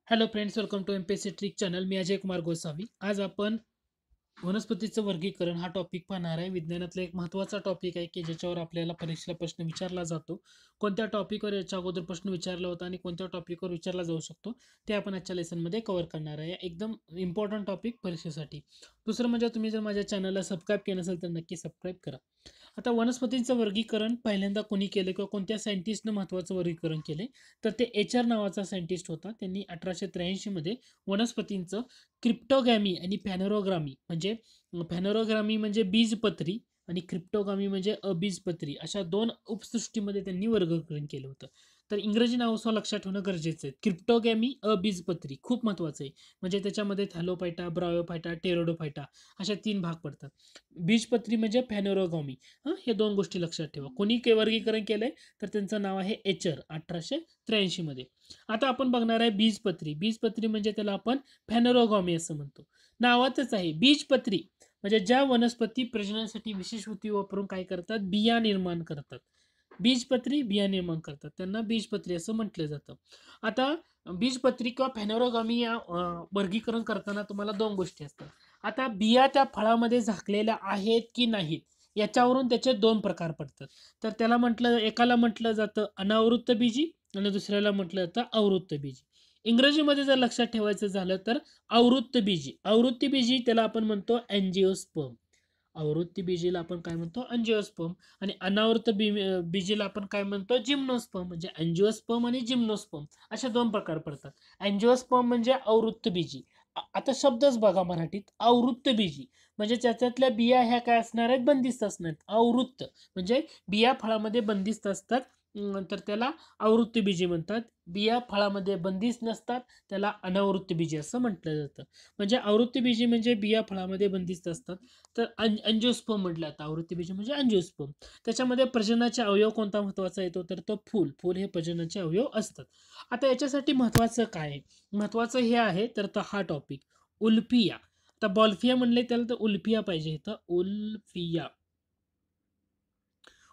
Hello friends, welcome to MPSC trick channel. मी अजय कुमार गोसावी. आज आपण वनस्पतीचं वर्गीकरण हा टॉपिक पाहणार आहे. विज्ञानातला एक महत्त्वाचा टॉपिक आहे की ज्याच्यावर आपल्याला परीक्षेला प्रश्न विचारला जातो. कोणत्या टॉपिकवर याच्या अगोदर प्रश्न विचारला होता आणि कोणत्या टॉपिकवर विचारला जाऊ शकतो ते आपण आजच्या लेसनमध्ये कव्हर करणार आहे. एकदम इम्पॉर्टंट टॉपिक परीक्षेसाठी. दुसरं म्हणजे तुम्ही जर माझ्या चॅनलला सबस्क्राईब केलं नसेल तर नक्की सबस्क्राईब करा. आता वनस्पतींचं वर्गीकरण पहिल्यांदा कोणी केलं किंवा कोणत्या सायंटिस्टनं महत्त्वाचं वर्गीकरण केले तर ते एचर नावाचा सायंटिस्ट होता. त्यांनी 1883 मध्ये वनस्पतींचं क्रिप्टोगॅमी आणि फॅनोरोग्रामी म्हणजे बीजपत्री आणि क्रिप्टोगामी म्हणजे अबीजपत्री अशा दोन उपसृष्टीमध्ये त्यांनी वर्गीकरण केलं होतं. तर इंग्रजी नाव असं लक्षात ठेवणं गरजेचं आहे. क्रिप्टोगॅमी अबीजपत्री खूप महत्वाचं आहे. म्हणजे त्याच्यामध्ये थॅलोफायटा, ब्रायोफायटा, टेरोडोफायटा अशा 3 भाग पडतात. बीजपत्री म्हणजे फॅनोरोगॉमी. हे 2 गोष्टी लक्षात ठेवा. कोणी वर्गीकरण केलंय तर त्यांचं नाव आहे एचर 1883 मध्ये. आता आपण बघणार आहे बीजपत्री. बीजपत्री म्हणजे त्याला आपण फॅनोरोगॉमी असं म्हणतो. नावातच आहे बीजपत्री म्हणजे ज्या वनस्पती प्रजननासाठी विशेष ऊती वापरून काय करतात, बिया निर्माण करतात. बीजपत्री बिया निर्माण करतात, त्यांना बीजपत्री असं म्हटलं जातं. आता बीजपत्री किंवा फॅनोरोगॉमी या वर्गीकरण करताना तुम्हाला 2 गोष्टी असतात. आता बिया त्या फळामध्ये झाकलेल्या आहेत की नाहीत याच्यावरून त्याचे 2 प्रकार पडतात. तर त्याला एकाला म्हटलं जातं अनावृत्त बीजी आणि दुसऱ्याला म्हटलं जातं आवृत्त बीजी. इंग्रजीमध्ये जर लक्षात ठेवायचं झालं तर आवृत्त बीजी. आवृत्ती बीजी त्याला आपण म्हणतो अँजिओस्पर्म. आवृत्ती बीजीला आपण काय म्हणतो, अँजिओस्पर्म. आणि अनावृत्त बीजीला आपण काय म्हणतो, जिम्नोस्पर्म. म्हणजे अँजिओस्पर्म आणि जिम्नोस्पर्म असे 2 प्रकार पडतात. अँजिओस्पर्म म्हणजे आवृत्त बीजी. आता शब्दच बघा मराठीत, आवृत्त बीजी म्हणजे त्याच्यातल्या बिया ह्या काय असणार आहेत, बंदिस्त असणार आहेत. आवृत्त म्हणजे बिया फळामध्ये बंदिस्त असतात, तर त्याला आवृत्त बीजी म्हणतात. बिया फळामध्ये बंदिस्त नसतात त्याला अनावृत्त बीजी असं म्हटलं जातं. म्हणजे आवृत्त बीजी म्हणजे बिया फळामध्ये बंदिस्त असतात. तर अंजिओस्पर्म म्हटलं जातं. आवृत्ती बीज म्हणजे अंजिओस्पर्म. त्याच्यामध्ये प्रजननाचे अवयव कोणता महत्वाचा येतो तर तो फूल. फूल हे प्रजननाचे अवयव असतात. आता याच्यासाठी महत्वाचं काय आहे, महत्वाचं हे आहे तर हा टॉपिक उल्फिया. आता बॉल्फिया म्हणले त्याला तर उल्फिया पाहिजे इथं. उल्फिया.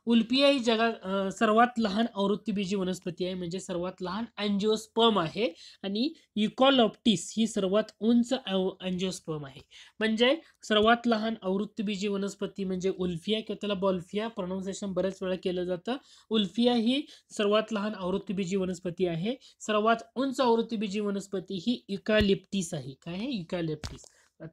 उल्फिया ही जगात सर्वात लहान आवृत्तीबीजी वनस्पती आहे. म्हणजे सर्वात लहान अँजिओस्पर्म आहे. आणि युकॉलॉप्टिस ही सर्वात उंच अँजिओस्पर्म आहे. म्हणजे सर्वात लहान आवृत्तीबीजी वनस्पती म्हणजे उल्फिया किंवा त्याला बॉल्फिया प्रोनाउन्सिएशन बऱ्याच वेळा केलं जातं. उल्फिया ही सर्वात लहान आवृत्तीबीजी वनस्पती आहे. सर्वात उंच आवृत्तीबीजी वनस्पती ही युकॅलिप्टिस आहे. काय आहे, युकॅलिप्टिस.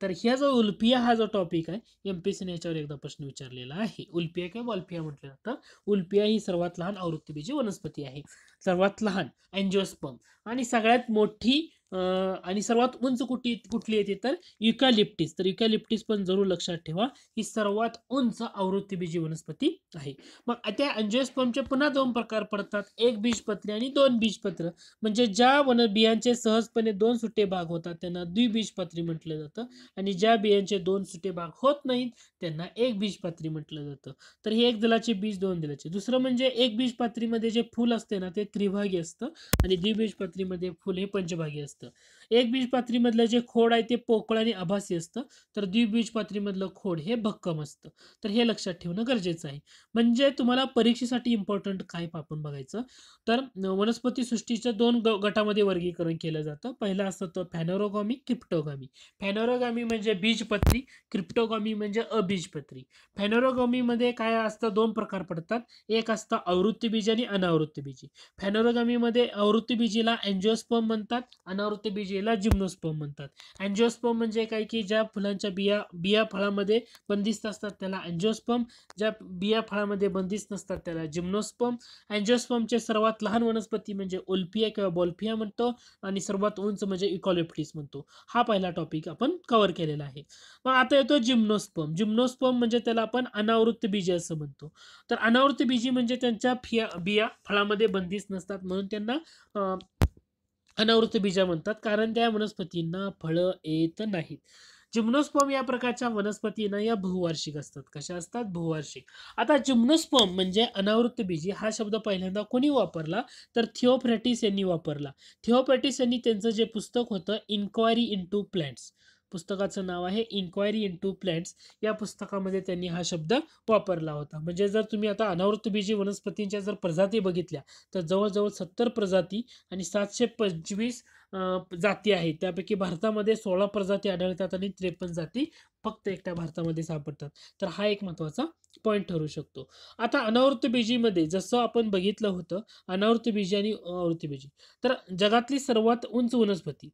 तर ह्या जो उल्फिया हा जो टॉपिक आहे, एमपीएससीने याच्यावर एकदा प्रश्न विचारलेला आहे. उल्फिया किंवा बॉल्फिया म्हटलं जातं. उल्फिया ही सर्वात लहान आवृत्तीबीजी वनस्पती आहे. सर्वात लहान अँजिओस्पर्म. आणि सगळ्यात मोठी आणि सर्वात उंच कुठली येते तर युकॅलिप्टिस. तर युकॅलिप्टिस पण जरूर लक्षात ठेवा, ही सर्वात उंच आवृत्तीबीजी वनस्पती आहे. मग त्या अँजिओस्पर्मचे पुन्हा 2 प्रकार पडतात, एक बीजपत्री आणि 2 बीजपत्र. म्हणजे ज्या बियांचे सहजपणे 2 सुट्टे भाग होतात त्यांना द्विबीजपत्री म्हटलं जातं. आणि ज्या बियांचे 2 सुट्टे भाग होत नाहीत त्यांना एक बीजपत्री म्हटलं जातं. तर हे एक दलाचे बीज, 2 दलाचे. दुसरं म्हणजे एक बीजपत्रीमध्ये जे फूल असते ना ते त्रिभागी असतं आणि द्विबीजपत्रीमध्ये फूल हे पंचभागी असतं. एक बीजपत्रीमधलं जे खोड आहे ते पोकळ आणि आभासी असतं, तर द्विबीजपत्रीमधलं खोड हे भक्कम असतं. तर हे लक्षात ठेवणं गरजेचं आहे. म्हणजे तुम्हाला परीक्षेसाठी इम्पॉर्टंट काय आपण बघायचं तर वनस्पती सृष्टीचं 2 गटामध्ये वर्गीकरण केलं जातं. पहिलं असतं तो फॅनोरोगॉमी, क्रिप्टोगॉमी. फॅनोरोगॉमी म्हणजे बीजपत्री, क्रिप्टोगॉमी म्हणजे अबीजपत्री. फॅनोरोगॉमीमध्ये काय असतं, 2 प्रकार पडतात. एक असतं आवृत्तीबीजी आणि अनावृत्तबीजी. फॅनोरोगॉमीमध्ये आवृत्तबीजीला अँजिओस्पर्म म्हणतात, अनावृत्तबीजीला जिम्नोस्पर्म म्हणतात. अँजिओस्पर्म म्हणजे काय की ज्या फुलांच्या बिया बिया फळामध्ये बंदिस्त असतात त्याला अँजिओस्पर्म, ज्या बिया फळामध्ये बंदिस्त नसतात त्याला जिम्नोस्पर्म. अँजिओस्पर्मचे सर्वात लहान वनस्पती म्हणजे उल्फिया किंवा बॉल्फिया म्हणतो आणि सर्वात उंच म्हणजे युकॅलिप्टिस म्हणतो. हा पहिला टॉपिक आपण कव्हर केलेला आहे. मग आता येतो जिम्नोस्पर्म. जिम्नोस्पर्म म्हणजे त्याला आपण अनावृत्त बीजी असं म्हणतो. तर अनावृत्त बीजी म्हणजे त्यांच्या बिया फळामध्ये बंदिस्त नसतात म्हणून त्यांना अनावृत्त बीजा म्हणतात, कारण त्या वनस्पतींना फळं येत नाहीत. जिम्नोस्पर्म या प्रकारच्या वनस्पतींना या बहुवार्षिक असतात. कशा असतात, बहुवार्षिक. आता जिम्नोस्पर्म म्हणजे अनावृत्त बीजी हा शब्द पहिल्यांदा कोणी वापरला तर थिओफ्रॅटिस यांनी वापरला. थिओफ्रॅटिस यांनी त्यांचं जे पुस्तक होतं इन्क्वायरी इंटू प्लांट्स, पुस्तकाचं नाव आहे इन्क्वायरी इंटू प्लॅन्ट्स. या पुस्तकामध्ये त्यांनी हा शब्द वापरला होता. म्हणजे जर तुम्ही आता अनावृत्तबीजी वनस्पतींच्या जर प्रजाती बघितल्या तर जवळजवळ 70 प्रजाती आणि 725 जाती आहेत. त्यापैकी भारतामध्ये 16 प्रजाती आढळतात आणि 53 जाती फक्त एकट्या भारतामध्ये सापडतात. तर हा एक महत्त्वाचा पॉईंट ठरू शकतो. आता अनावृत्तबीजीमध्ये जसं आपण बघितलं होतं, अनावृत्तबीजी आणि आवृत्तबीजी. तर जगातली सर्वात उंच वनस्पती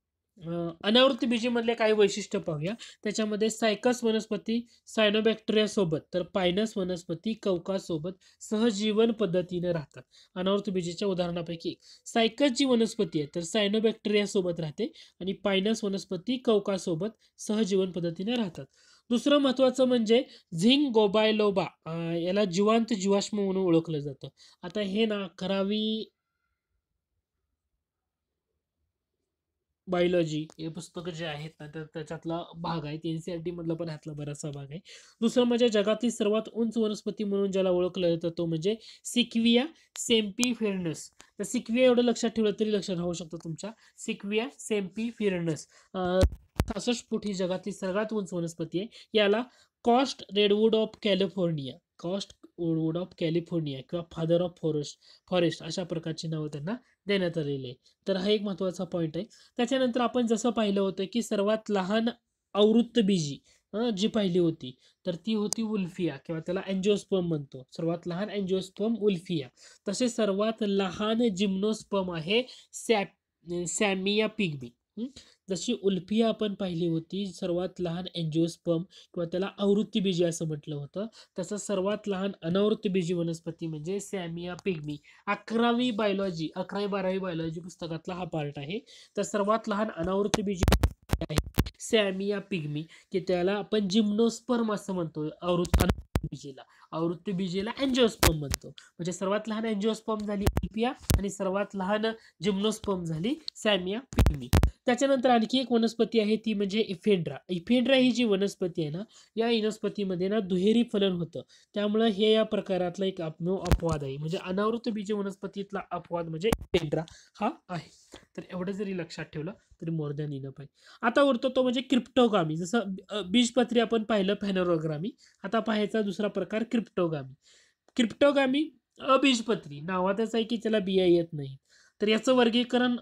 अनावृत्तबीजीमधले काही वैशिष्ट्य पाहूया. त्याच्यामध्ये सायकस वनस्पती सायनोबॅक्टेरिया सोबत, तर पायनस वनस्पती कवकासोबत सहजीवन पद्धतीने राहतात. अनावृत्तबीजीच्या उदाहरणापैकी एक. सायकस जी वनस्पती आहे तर सायनोबॅक्टेरिया सोबत राहते आणि पायनस वनस्पती कवकासोबत सहजीवन पद्धतीने राहतात. दुसरं महत्वाचं म्हणजे झिंक गोबायलोबा, याला जिवंत जीवाश्म म्हणून ओळखलं जातं. आता हे ना करावी बायोलॉजी हे पुस्तकं जे आहेत ना तर त्याच्यातला भाग आहे. NCERT मधला पण ह्यातला बराचसा भाग आहे. दुसरं म्हणजे जगातली सर्वात उंच वनस्पती म्हणून ज्याला ओळखलं जातं तो म्हणजे सिक्विया सेम्पीफेरनस. तर सिक्विया एवढं लक्षात ठेवलं तरी लक्षात राहू शकतं तुमच्या. सिक्विया सेम्पीफेरनस 66 फूट ही जगातली सर्वात उंच वनस्पती आहे. याला coast redwood of California, coast wood of California किंवा फादर ऑफ फॉरेस्ट अशा प्रकारची नावं त्यांना देण्यात आलेली आहे. तर हा एक महत्त्वाचा पॉईंट आहे. त्याच्यानंतर आपण जसं पाहिलं होतं की सर्वात लहान आवृत्तबीजी जी पाहिली होती तर ती होती उल्फिया किंवा त्याला अँजिओस्पर्म म्हणतो. सर्वात लहान अँजिओस्पर्म उल्फिया. तसे सर्वात लहान जिम्नोस्पर्म आहे सॅमिया पिग्मी. जशी उल्फिया आपण पाहिली होती सर्वात लहान अँजिओस्पर्म किंवा त्याला आवृत्तबीजी असं म्हटलं होतं, तसं सर्वात लहान अनावृत्तबीजी वनस्पती म्हणजे सॅमिया पिग्मी. 11वी 12वी बायोलॉजी पुस्तकातला हा पार्ट आहे. तर सर्वात लहान अनावृत्तबीजी आहे सॅमिया पिग्मी, की त्याला आपण जिम्नोस्पर्म असं म्हणतो. आवृत्तबीजीला अँजिओस्पर्म म्हणतो. म्हणजे सर्वात लहान अँजिओस्पर्म झाली उल्फिया आणि सर्वात लहान जिम्नोस्पर्म झाली सॅमिया पिग्मी. त्याच्यानंतर आणखी एक वनस्पती आहे ती म्हणजे इफेंड्रा. इफेंड्रा ही जी वनस्पती आहे ना, या वनस्पतीमध्ये ना दुहेरी फलन होतं. त्यामुळे हे या प्रकारातला एक अपवाद आहे. म्हणजे अनावृत्तबीजी वनस्पतीतला अपवाद म्हणजे इफेंड्रा हा आहे. तर एवढं जरी लक्षात ठेवलं तरी मोर दॅन इनफ आहे. आता उरतो तो म्हणजे क्रिप्टोगामी. जसं बीजपत्री आपण पाहिलं फॅनोरोग्रामी. आता पाहायचा दुसरा प्रकार क्रिप्टोगामी. क्रिप्टोगामी अबीजपत्री, नावातच आहे की त्याला बिया येत नाही. तर याचं वर्गीकरण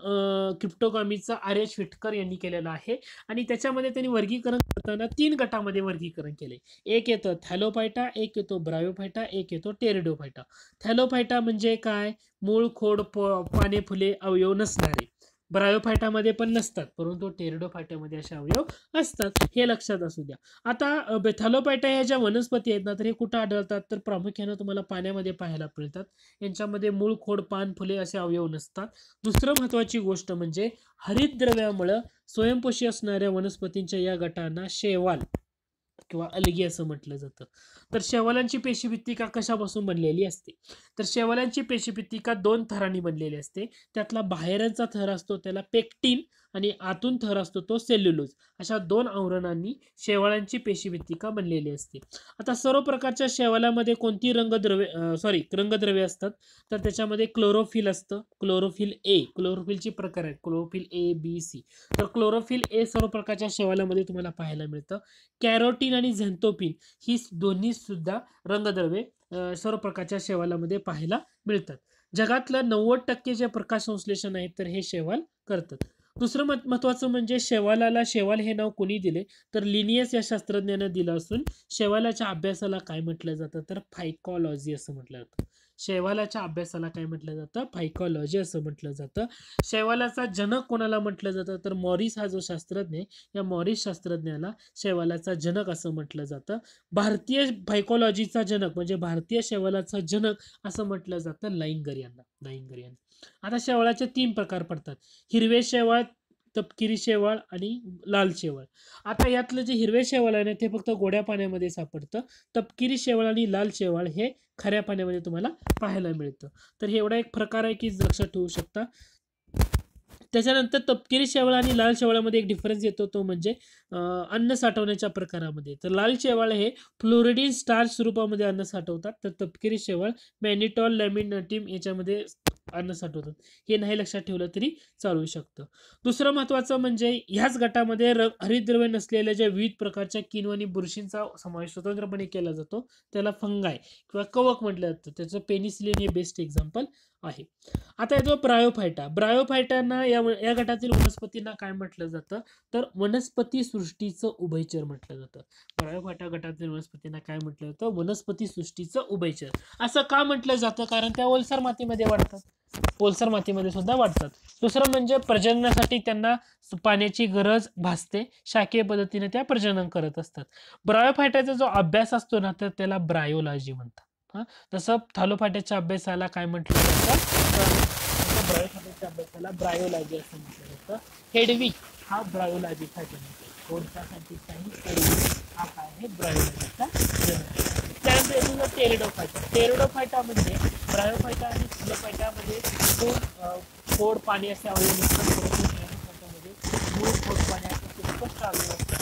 क्रिप्टोगामीचं आर्यश विटकर यांनी केलेलं आहे आणि त्याच्यामध्ये त्यांनी वर्गीकरण करताना 3 गटामध्ये वर्गीकरण केले. एक येतं थॅलोफायटा, एक येतो ब्रायोफायटा, एक येतो टेरिडोफायटा. थॅलोफायटा म्हणजे काय? मूळ, खोड, पाने, फुले, अवयव नसणारे. ब्रायोफायटामध्ये पण नसतात, परंतु टेरिडोफायटामध्ये असे अवयव असतात. हे लक्षात असू द्या. आता थॅलोफायटा ह्या ज्या वनस्पती आहेत ना तर हे कुठं आढळतात तर प्रामुख्याने तुम्हाला पाण्यामध्ये पाहायला मिळतात. यांच्यामध्ये मूळ, खोड, पान, फुले असे अवयव नसतात. दुसरं महत्वाची गोष्ट म्हणजे हरितद्रव्यामुळे स्वयंपोषी असणाऱ्या वनस्पतींच्या या गटांना शैवाल किंवा अलगी असं म्हटलं जातं. तर शैवालांची पेशीभित्तिका कशापासून बनलेली असते? तर शैवालांची पेशीभित्तिका 2 थरांनी बनलेली असते. त्यातला बाहेरचा थर असतो त्याला पेक्टिन आणि आतून थर असतो तो सेल्युलोज. अशा 2 आवरणांनी शैवालांची पेशीभित्तिका बनलेली असते. आता सर्व प्रकारच्या शैवालामध्ये कोणती रंगद्रव्ये असतात तर त्याच्यामध्ये क्लोरोफिल असतं. क्लोरोफिल ए, क्लोरोफिलचे प्रकार आहेत क्लोरोफिल ए, बी, सी. तर क्लोरोफिल ए सर्व प्रकारच्या शैवालामध्ये तुम्हाला पाहायला मिळतं. कॅरोटीन आणि झेंथोपिन ही दोन्ही सुद्धा रंगद्रव्ये सर्व प्रकारच्या शैवालामध्ये पाहायला मिळतात. जगातलं 90% जे प्रकाश संश्लेषण आहे तर हे शैवाल करतात. दुसरं महत्वाचं म्हणजे शैवाल हे नाव कोणी दिले तर लिनियस या शास्त्रज्ञाने दिलं असून शैवालाच्या अभ्यासाला काय म्हटलं जातं तर फायकॉलॉजी असं म्हटलं जातं. शैवालाच्या अभ्यासाला काय म्हटलं जातं? फायकॉलॉजी असं म्हटलं जातं. शैवालाचा जनक कोणाला म्हटलं जातं तर मॉरिस हा जो शास्त्रज्ञ आहे या मॉरिस शास्त्रज्ञाला शैवालाचा जनक असं म्हटलं जातं. भारतीय फायकॉलॉजीचा जनक म्हणजे भारतीय शैवालाचा जनक असं म्हटलं जातं लाइंगर यांना. आता शैवालाचे 3 प्रकार पडतात. हिरवे शैवाल, तपकिरी शैवाल आणि लाल शैवाल. आता यातलं जे हिरवे शैवाल आहे ना ते फक्त गोड्या पाण्यामध्ये सापडतं. तपकिरी शैवाल आणि लाल शैवाल हे खाऱ्या पाण्यामध्ये तुम्हाला पाहायला मिळतं. तर हे एवढा एक प्रकार आहे की लक्षात ठेवू शकता. त्याच्यानंतर तपकिरी शैवाल आणि लाल शैवालामध्ये एक डिफरन्स येतो तो म्हणजे अन्न साठवण्याच्या प्रकारामध्ये. तर लाल शैवाल हे फ्लोरिडीन स्टार्च स्वरूपामध्ये अन्न साठवतात तर तपकिरी शैवाल मॅनिटॉल लॅमिनेटिम याच्यामध्ये अन्न साठवतात. हे नाही लक्षात ठेवलं तरी चालू शकतं. दुसरं महत्त्वाचं म्हणजे ह्याच गटामध्ये हरितद्रव्य नसलेल्या ज्या विविध प्रकारच्या कीड आणि बुरशींचा समावेश स्वतंत्रपणे केला जातो. त्याला फंगाय किंवा कवक म्हटलं जातं. त्याचं पेनिसिलिन हे बेस्ट एक्झाम्पल आहे. आता येतो ब्रायोफायटा. ब्रायोफायटांना या गटातील वनस्पतींना काय म्हटलं जातं? तर वनस्पती सृष्टीचं उभयचर म्हटलं जातं. ब्रायोफायटा गटातील वनस्पतींना काय म्हटलं जातं? वनस्पती सृष्टीचं उभयचर. असं का म्हटलं जातं? कारण त्या ओलसर मातीमध्ये वाढतात. ओलसर मातीमध्ये सुद्धा वाढतात. दुसरं म्हणजे प्रजननासाठी त्यांना पाण्याची गरज भासते. शाकीय पद्धतीने त्या प्रजनन करत असतात. ब्रायोफायटाचा जो अभ्यास असतो ना, तर त्याला ब्रायोलॉजी म्हणतात. हा, तसं थालोफायटाच्या अभ्यासाला काय म्हटलं जातं? तर ब्रायोफायटाच्या अभ्यासाला ब्रायोलॉजी असं म्हटलं जातं. हेडविक हा ब्रायोलॉजी फायटा कोणता सायंटिस्ट आहे? हेडविक हा काय आहे? ब्रायोलॉजीचा जनक. त्यानंतर येतो टेरिडोफायटा. टेरिडोफायटा म्हणजे ब्रायोफायटा आणि थालोफायटामध्ये दोन खोड पाणी असे अवयव असतात. खोड पाणी असे स्पष्ट अवयव असतात.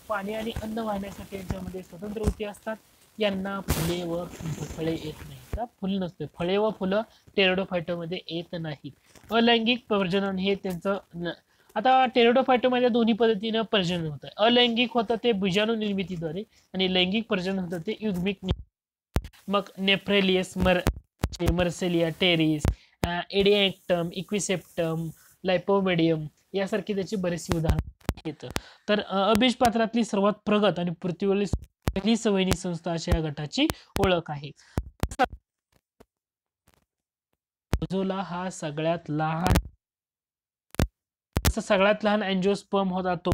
पाणी आणि अन्न वाहण्यासाठी यांच्यामध्ये स्वतंत्र ऊती असतात. यांना फुले व फळे येत नाही. फुल नसते, फळे व फुलं टेरिडोफायटामध्ये येत नाहीत. अलैंगिक प्रजनन हे त्यांचं आता टेरिडोफायटामध्ये दोन्ही पद्धतीनं प्रजनन होतं. अलैंगिक होतं ते बीजाणू निर्मितीद्वारे आणि लैंगिक प्रजनन होतं ते युग्मिक. मग नेफ्रेलियस, मर्सेलिया, टेरिस, एडिएक्टम, इक्विसेप्टम, लायपोमेडियम यासारखी त्याची बरीचशी उदाहरणं येतं. तर अबीजपात्रातली सर्वात प्रगत आणि पृथ्वीवरील पहिली संवहनी संस्था अशा या गटाची ओळख आहे. एझोला हा सगळ्यात लहान अँजिओस्पर्म होता तो.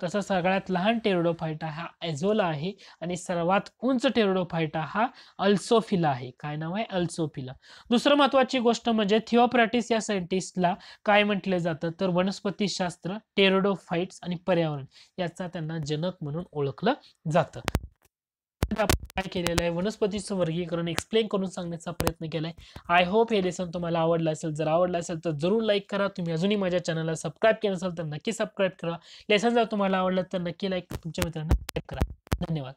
तसा सगळ्यात लहान टेरिडोफायटा हा एझोला आहे आणि सर्वात उंच टेरिडोफायटा हा अल्सोफिला आहे. काय नाव आहे? अल्सोफिला. दुसरं महत्वाची गोष्ट म्हणजे थिओफ्राटिस या सायंटिस्टला काय म्हटलं जातं? तर वनस्पतीशास्त्र, टेरिडोफाइट्स आणि पर्यावरण याचा त्यांना जनक म्हणून ओळखलं जातं. काय केलेलं आहे? वनस्पतीचं वर्गीकरण एक्सप्लेन करून सांगण्याचा प्रयत्न केलाय. आय होप हे लेसन तुम्हाला आवडलं असेल. जर आवडलं असेल तर जरूर लाईक करा. तुम्ही अजूनही माझ्या चॅनलला सबस्क्राईब केलं असेल तर नक्की सबस्क्राईब करा. लेसन जर तुम्हाला आवडलं तर नक्की लाईक तुमच्या मित्रांना शेअर करा. धन्यवाद.